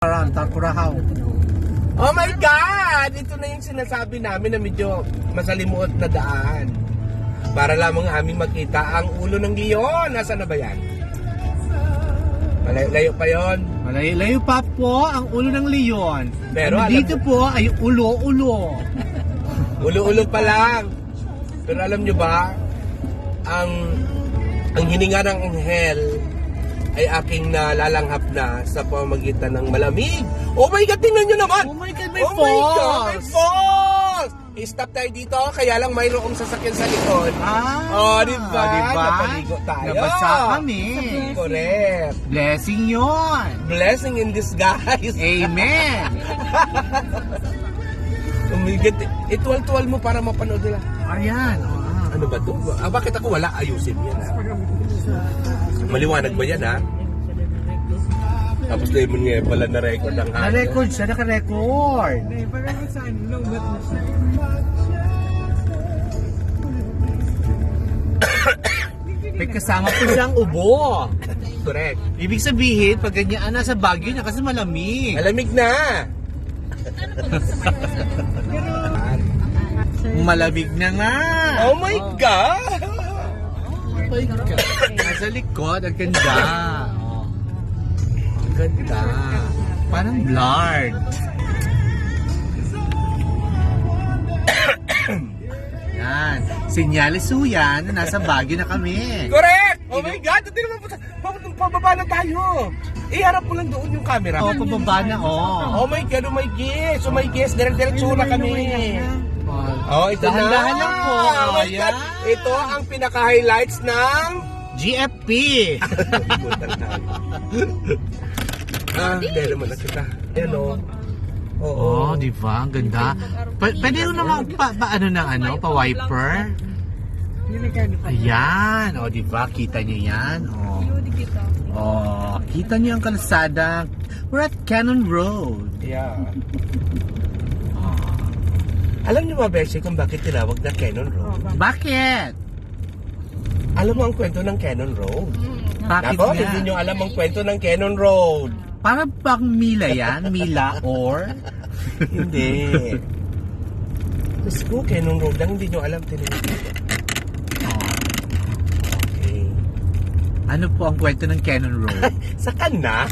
Takurahaw. Oh my God! Ito na yung sinasabi namin na medyo masalimuot na daan. Para lamang aming makita ang ulo ng leon. Nasaan na ba yan? Malayo pa yon. Malayo pa po ang ulo ng leon. Pero dito po ay ulo-ulo. Ulo-ulo pa lang. Pero alam nyo ba, ang hininga ng anghel ay aking nalalanghap na sa pamamagitan ng malamig. Oh my God, tingnan nyo naman! Oh my God, may Oh falls! my God, may falls! I-stop tayo dito, kaya lang mayroong sasakyan sa likod. Oh, diba? Napaligo tayo. Nabasa kami. Correct. Blessing yon. Blessing in disguise. Amen. Oh my God, ituwal-tuwal mo para mapanood nila. Ayan. Ano ba ito? Bakit ako wala? Ayusin yan, ha? Maliwanag ba yan, ha? Tapos na yun nga pala na-record ang hangin. Na-record siya, naka-record. May kasama po siyang ubo. Correct. Ibig sabihin, pag ganyan nasa Baguio niya kasi malamig. Malamig na! Malamig na nga. Oh my God! Oh my God. Nasa likod, ang ganda. Oh. Ang ganda. Parang blurred. Yan. Senyales ho yan na nasa Baguio na kami. Correct! Oh my God! Ito naman pababa na tayo. Iharap mo lang doon yung camera. Oh, pababa na, oh. Oh my God! Oh my guess! Oh my guess! Dire-diretso na kami. Oh, ito na. Dahan-dahan lang po. Oh my Ayan. God! Ito ang pinaka-highlights ng GFP. Hindi naman na kita. Ayan o. Oh, di ba? Ang ganda. Pwede mo naman ano ng ano, pa-wiper? Ayan. Oh, di ba? Kita niyo yan. Oh. Oh, kita niyo ang kalsada. We're at Cannon Road. Yeah. Alam niyo ba, Beshi, kung bakit tinawag na Cannon Road? Bakit? Alam mo ang kwento ng Cannon Road? Bakit Nako, nga? hindi niyo alam ang kwento ng Cannon Road. Para bang Mila yan? Mila or? Hindi. Gusto ko, Cannon Road lang, hindi niyo alam. Oh. Okay. Ano po ang kwento ng Cannon Road? Sa kana.